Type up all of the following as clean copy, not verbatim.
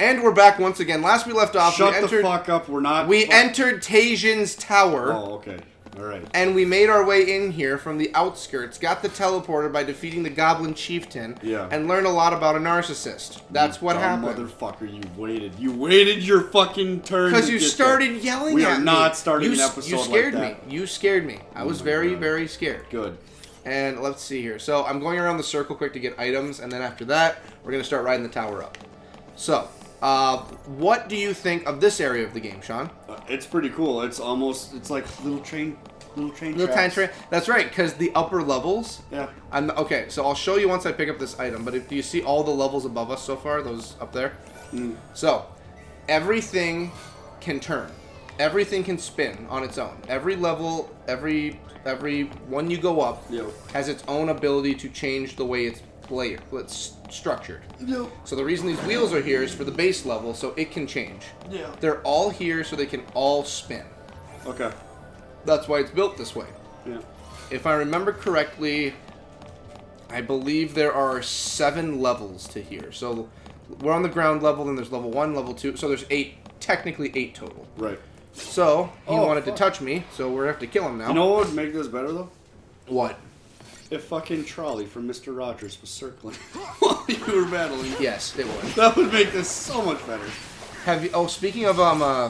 And we're back once again. Last we left off, Shut the fuck up. We're not... We entered Tajin's tower. Oh, okay. Alright. And we made our way in here from the outskirts, got the teleporter by defeating the Goblin Chieftain, and learned a lot about a narcissist. That's what happened. Motherfucker, you waited. You waited your fucking turn. Because you started yelling at me. We are not starting an episode like that. You scared me. You scared me. I was very, very scared. Good. And let's see here. So I'm going around the circle quick to get items, and then after that, we're going to start riding the tower up. So, what do you think of this area of the game, Sean? It's pretty cool. It's like little train tracks. That's right, because the upper levels. Yeah. Okay, so I'll show you once I pick up this item. But do you see all the levels above us so far? Those up there. So, everything can turn. Everything can spin on its own. Every level, every one you go up has its own ability to change the way it's structured. So the reason these wheels are here is for the base level, so it can change. They're all here so they can all spin. Okay. That's why it's built this way. Yeah. If I remember correctly, I believe there are 7 levels to here. So we're on the ground level, then there's level 1, level 2. So there's technically 8 total. Right. So he wanted to touch me, so we're gonna have to kill him now. You know what would make this better though? What? If fucking Trolley from Mr. Rogers was circling while you were battling. Yes, it would. That would make this so much better. Have you? Oh, speaking of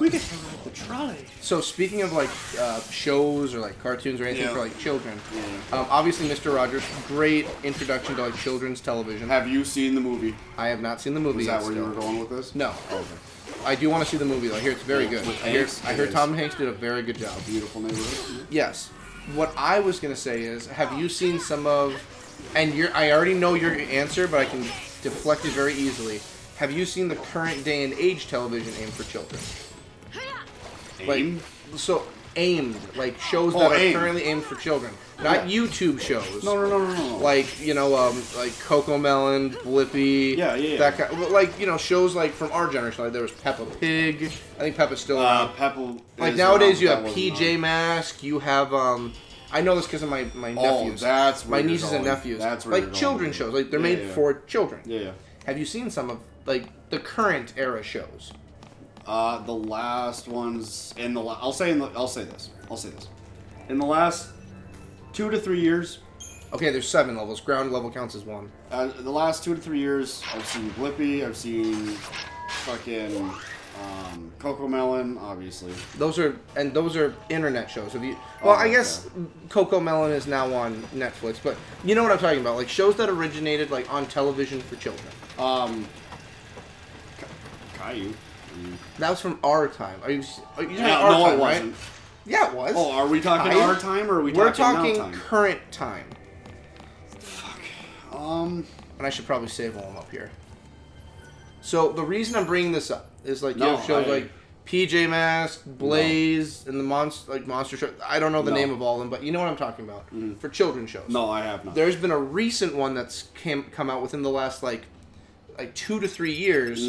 we get to ride the trolley. So speaking of like shows or like cartoons or anything for like children, obviously Mr. Rogers, great introduction to like children's television. Have you seen the movie? I have not seen the movie. Is that where you were going with this? No. Oh, okay. I do want to see the movie though. I hear it's very good. I hear Tom Hanks did a very good job. Beautiful neighborhood. Yes. What I was gonna say is, have you seen some of? And I already know your answer, but I can deflect it very easily. Have you seen the current day and age television aimed for children? Aimed? Aimed, like shows that are currently aimed for children, not YouTube shows. No. Like like Coco Melon, Blippi. Yeah. That kind, like shows like from our generation. Like there was Peppa Pig. I think Peppa's still around. Peppa. Like nowadays, you have PJ Mask. You have I know this because of my nephews. Oh, that's where my nieces and nephews. That's where like children shows. Like they're made for children. Yeah. Have you seen some of like the current era shows? The last ones in the I'll say this. In the last 2 to 3 years. Okay, there's 7 levels. Ground level counts as 1. The last 2 to 3 years, I've seen Blippi. I've seen fucking Coco Melon, obviously. Those are internet shows. Have you? Well, I guess Coco Melon is now on Netflix, but you know what I'm talking about, like shows that originated like on television for children. Caillou. That was from our time. Are you our no, time, it wasn't. Right? Yeah, it was. Oh, are we talking our time or are we We're talking now talking time? current time. Fuck. And I should probably save while I'm up here. So the reason I'm bringing this up is like you have shows like PJ Masks, Blaze, and the Monster Show. I don't know the name of all of them, but you know what I'm talking about for children's shows. No, I have not. There's been a recent one that's come out within the last like 2 to 3 years.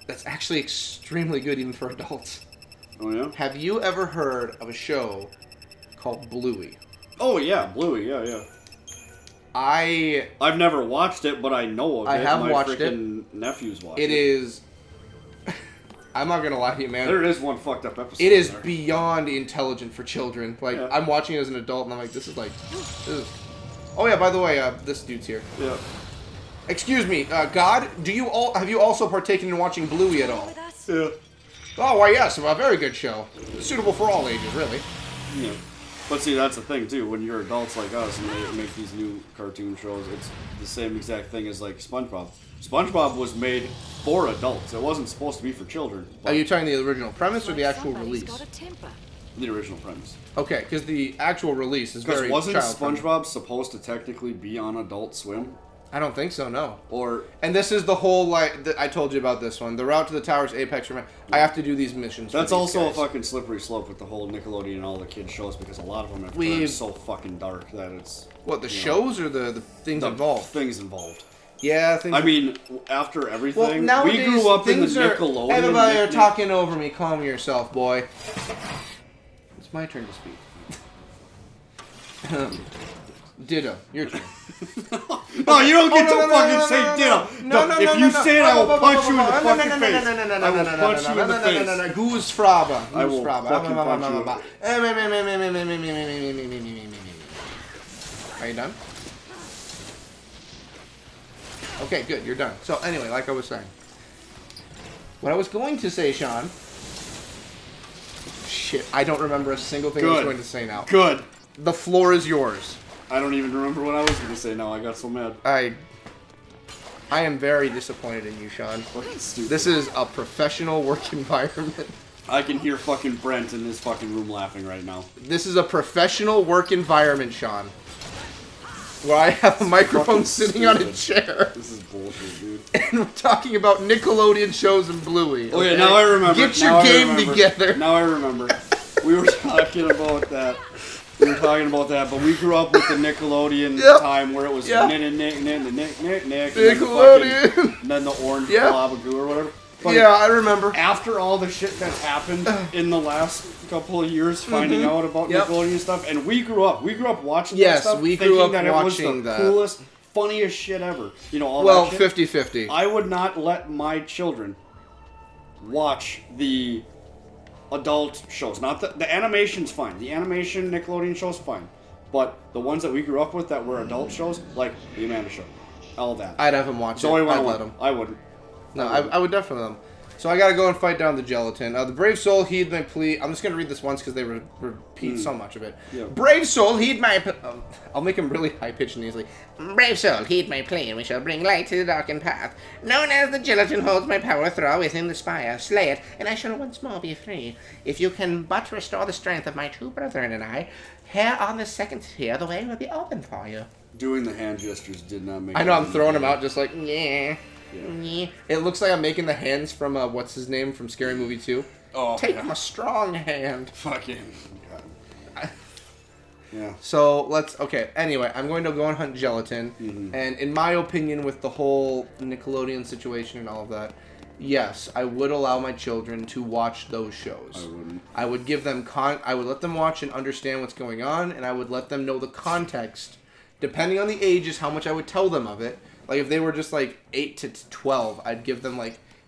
That's actually extremely good even for adults. Oh yeah. Have you ever heard of a show called Bluey? Oh yeah, Bluey. Yeah. I've never watched it, but I know of it. I have watched it. My nephews watch it. It is. I'm not gonna lie to you, man. There is one fucked up episode. It is beyond intelligent for children. Like I'm watching it as an adult, and I'm like, this is. Oh yeah, by the way, this dude's here. Yeah. Excuse me, God. Have you also partaken in watching Bluey at all? Yeah. Oh why yes, a very good show, suitable for all ages, really. Yeah. But see, that's the thing too. When you're adults like us and they make these new cartoon shows, it's the same exact thing as like SpongeBob. SpongeBob was made for adults. It wasn't supposed to be for children. Are you talking the original premise or the actual release? The original premise. Okay, because the actual release is very wasn't child-friendly. SpongeBob supposed to technically be on Adult Swim? I don't think so, no. And this is the whole, I told you about this one. The route to the tower's apex. I have to do these missions. That's also a fucking slippery slope with the whole Nickelodeon and all the kids shows because a lot of them have turned so fucking dark that it's... What, the shows or the things involved? Things involved. Yeah, I mean, after everything, well, nowadays, we grew up in the Nickelodeon... Everybody are talking over me. Calm yourself, boy. It's my turn to speak. Ditto, your turn. No, you don't get to fucking say ditto. If you say it, I will punch you in the fucking face. I will punch you in the face. Goose fraba. I will fucking punch Are you done? Okay, good. You're done. So anyway, like I was saying, what I was going to say, Sean. Shit, I don't remember a single thing I was going to say now. Good. The floor is yours. I don't even remember what I was going to say now. I got so mad. I am very disappointed in you, Sean. Fucking stupid. This is a professional work environment. I can hear fucking Brent in his fucking room laughing right now. This is a professional work environment, Sean. Where I have a microphone sitting on a chair. This is bullshit, dude. And we're talking about Nickelodeon shows and Bluey. Okay? Oh yeah, now I remember. Get your game together. Now I remember. We were talking about that. But we grew up with the Nickelodeon time where it was Nick, Nickelodeon. And then the orange blob of goo or whatever. But yeah, I remember. After all the shit that's happened in the last couple of years, finding out about Nickelodeon stuff, and we grew up watching that stuff, we grew up thinking that watching it was the coolest, funniest shit ever. You know, all that shit. 50-50. I would not let my children watch the adult shows. Not the animation's fine. The animation Nickelodeon show's fine. But the ones that we grew up with that were adult shows, like the Amanda Show, all that. I'd have him watch it. I'd let him. I wouldn't. No, I would definitely let him. So I gotta go and fight down the Gelatin. The brave soul heed my plea. I'm just gonna read this once because they repeat so much of it. Yeah. Brave soul heed my. I'll make him really high pitched and easily. Brave soul, heed my plea, and we shall bring light to the darkened path. Known as the gelatin holds my power, throw within the spire, slay it, and I shall once more be free. If you can but restore the strength of my two brethren and I, here on the second tier, the way will be open for you. Doing the hand gestures did not make. I know I'm throwing him out just like yeah. Yeah. It looks like I'm making the hands from what's his name from Scary Movie 2. Oh, take my strong hand. Fucking God. Yeah. So okay. Anyway, I'm going to go and hunt Gelatin, and in my opinion, with the whole Nickelodeon situation and all of that, yes, I would allow my children to watch those shows. I wouldn't. I would give them I would let them watch and understand what's going on, and I would let them know the context. Depending on the ages, how much I would tell them of it. Like, if they were just, 8 to 12, I'd give them,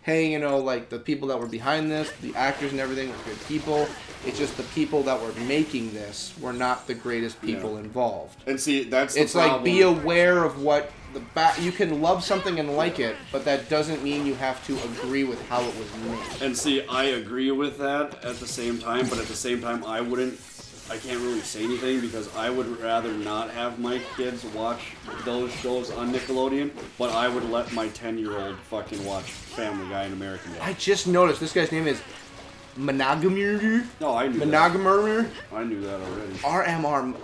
hey, the people that were behind this, the actors and everything were good people. It's just the people that were making this were not the greatest people involved. And see, that's the problem. Be aware of what you can love something and like it, but that doesn't mean you have to agree with how it was made. And see, I agree with that at the same time, but at the same time, I can't really say anything because I would rather not have my kids watch those shows on Nickelodeon, but I would let my 10-year-old fucking watch Family Guy and American Dad. I just noticed this guy's name is Monogamur. No, I knew Monogamur. that. I knew that already. RMR.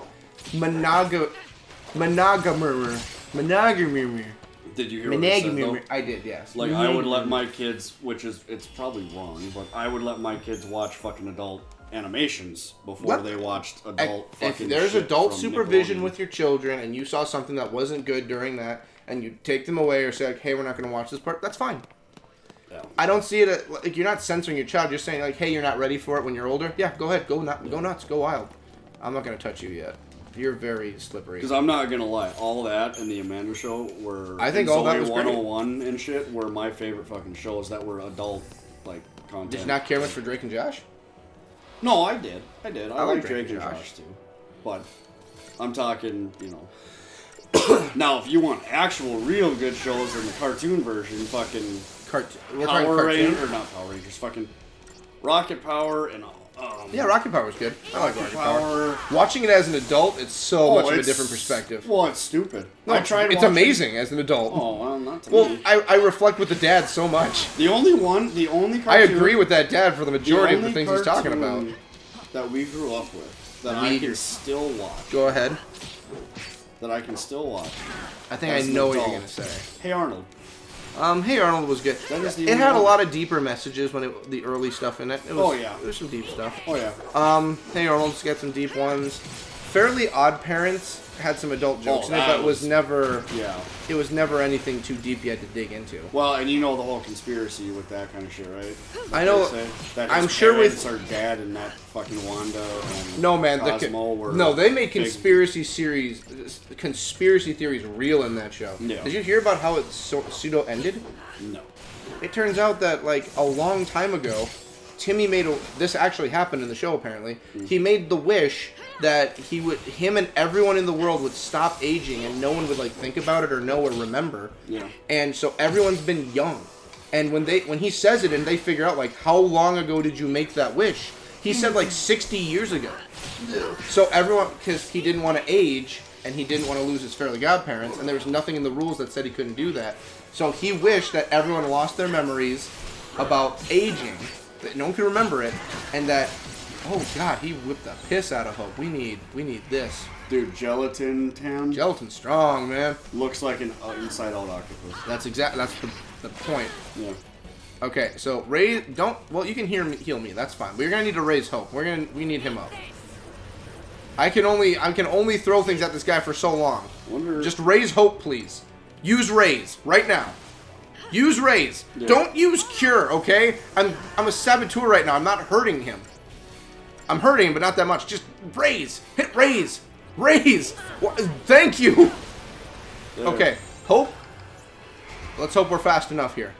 Monogamur. Monogamur. Did you hear what I said, though? I did, yes. I would let my kids, it's probably wrong, but I would let my kids watch fucking adult animations before they watched adult fucking If there's shit adult from supervision Nickelodeon. with your children and you saw something that wasn't good during that and you take them away or say, hey, we're not going to watch this part, that's fine. Yeah. I don't see it you're not censoring your child. You're saying, hey, you're not ready for it when you're older. Yeah, go ahead. Go nuts. Go wild. I'm not going to touch you yet. You're very slippery. Because I'm not going to lie. All that and the Amanda Show were... I think all that was 101 great. And shit were my favorite fucking shows that were adult, content. Did you not care much for Drake and Josh? No, I did. I like Drake and Josh. Josh too. But I'm talking, now, if you want actual, real good shows in the cartoon version, fucking Power Rangers, or not Power Rangers, fucking Rocket Power and yeah, Rocket Power was good. I like Rocket Power. Watching it as an adult, it's so much of a different perspective. Well, it's stupid. No, it's amazing as an adult. Oh, well, not to me. Well, I reflect with the dad so much. The only cartoon... I agree with that dad for the majority of the things he's talking about. That we grew up with, that I can still watch. Go ahead. That I can still watch. I think I know what you're going to say. Hey Arnold. Hey Arnold was good. It had a lot of deeper messages when the early stuff in it. There was some deep stuff. Oh yeah. Hey Arnold's got some deep ones. Fairly Odd Parents had some adult jokes in it, that but it was never. Yeah. It was never anything too deep you had to dig into. Well, and you know the whole conspiracy with that kind of shit, right? I know. That I'm his sure parents with are dad and not fucking Wanda. And no man, Cosmo were no, they made big- conspiracy theories real in that show. Yeah. Did you hear about how it pseudo ended? No. It turns out that like a long time ago, Timmy made this actually happened in the show apparently. He made the wish that him and everyone in the world would stop aging and no one would like think about it or know or remember. Yeah. And so everyone's been young. And when he says it and they figure out like how long ago did you make that wish? He said like 60 years ago. So everyone, because he didn't want to age and he didn't want to lose his fairy godparents and there was nothing in the rules that said he couldn't do that. So he wished that everyone lost their memories about aging, that no one could remember it, and that, oh god, he whipped the piss out of Hope. We need this. Dude, Gelatitan Gelatin's strong, man. looks like an inside-out octopus. That's the point. Yeah. Okay, so raise, you can heal me, that's fine. But you're gonna need to raise Hope. We need him up. I can only throw things at this guy for so long. Just raise Hope, please. Use raise right now. Use raise. Yeah. Don't use cure, okay? I'm a saboteur right now. I'm not hurting him. I'm hurting him, but not that much. Just raise. Hit raise. Raise. Thank you. Yeah. Okay, Hope. Let's hope we're fast enough here.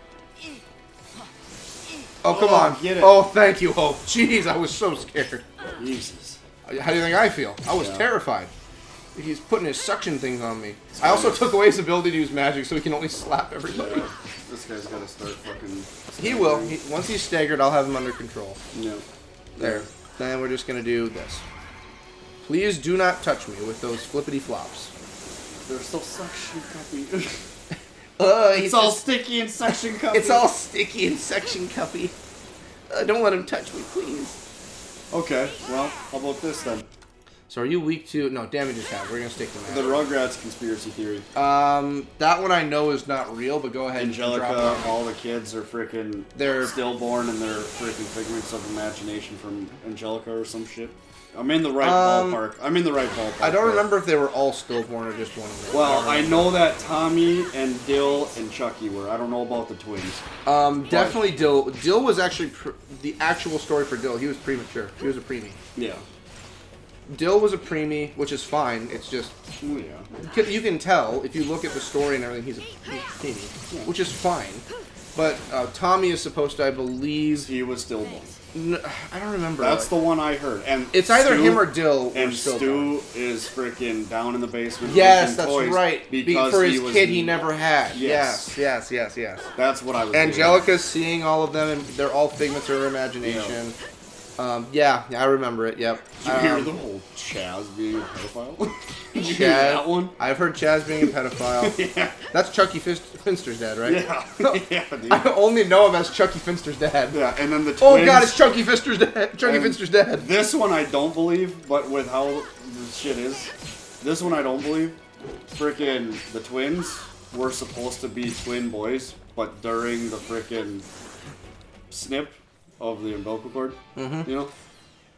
Oh, come on. Get it. Oh, thank you, Hope. Jeez, I was so scared. Jesus. How do you think I feel? I was terrified. He's putting his suction things on me. I also took away his ability to use magic, so he can only slap everybody. Yeah. This guy's got to start fucking... He will. Once he's staggered, I'll have him under control. Yeah. There. Then we're just going to do this. Please do not touch me with those flippity flops. They're so suction cuppy. It's all sticky and suction cuppy. It's all sticky and suction cuppy. Don't let him touch me, please. Okay, well, how about this then? So are you weak to... No, damage is half. We're going to stick to that. The Rugrats conspiracy theory. That one I know is not real, but go ahead and drop it Angelica, on. all the kids are freaking... They're stillborn and they're freaking figments of imagination from Angelica or some shit. I'm in the right ballpark. I don't remember if they were all stillborn or just one of them. Well, I know that Tommy and Dill and Chucky were. I don't know about the twins. Definitely Dill. Dill was actually... the actual story for Dill, he was premature. He was a preemie. Yeah. Dill was a preemie, which is fine. It's just... Oh, yeah. You can tell, if you look at the story and everything, he's a preemie, which is fine. But Tommy is supposed to, I believe... He was stillborn. I don't remember. That's the one I heard. And it's either him or Dill. And Stu is freaking down in the basement. Yes, that's toys right. Because for his kid he never had. Yes. Yes. That's what I was Angelica's seeing all of them, and they're all figments of her imagination. Yeah, I remember it, yep. Did you hear the whole Chaz being a pedophile? Did you Chaz, hear that one? I've heard Chaz being a pedophile. Yeah. That's Chucky Finster's dad, right? Yeah. Yeah, dude. I only know him as Chucky Finster's dad. Yeah, and then the twins. Oh god, it's Chucky Finster's dad. Chucky Finster's dad. This one I don't believe, but with how the shit is, this one I don't believe. Frickin' the twins were supposed to be twin boys, but during the frickin' snip of the umbilical cord, you know?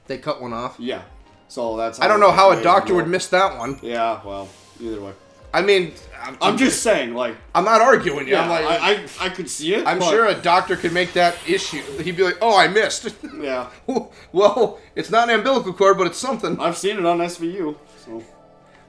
They cut one off. Yeah. So that's I don't know how a doctor would miss that one. Yeah, well, either way. I mean, I'm just saying, like... I'm not arguing you. Yeah, I'm like, I could see it, I'm sure a doctor could make that issue. He'd be like, oh, I missed. Yeah. Well, it's not an umbilical cord, but it's something. I've seen it on SVU, so...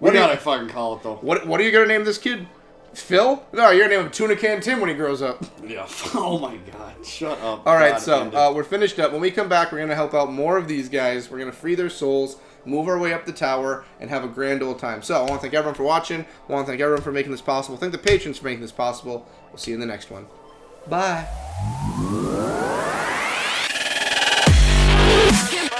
We gotta fucking call it, though. What are you gonna name this kid? Phil? No, you're gonna name him Tuna Can Tim when he grows up. Yeah. Oh my god. Shut up. All right, God, so we're finished up. When we come back, we're gonna help out more of these guys. We're gonna free their souls, move our way up the tower, and have a grand old time. So I want to thank everyone for watching. I want to thank everyone for making this possible. Thank the patrons for making this possible. We'll see you in the next one. Bye. Skip.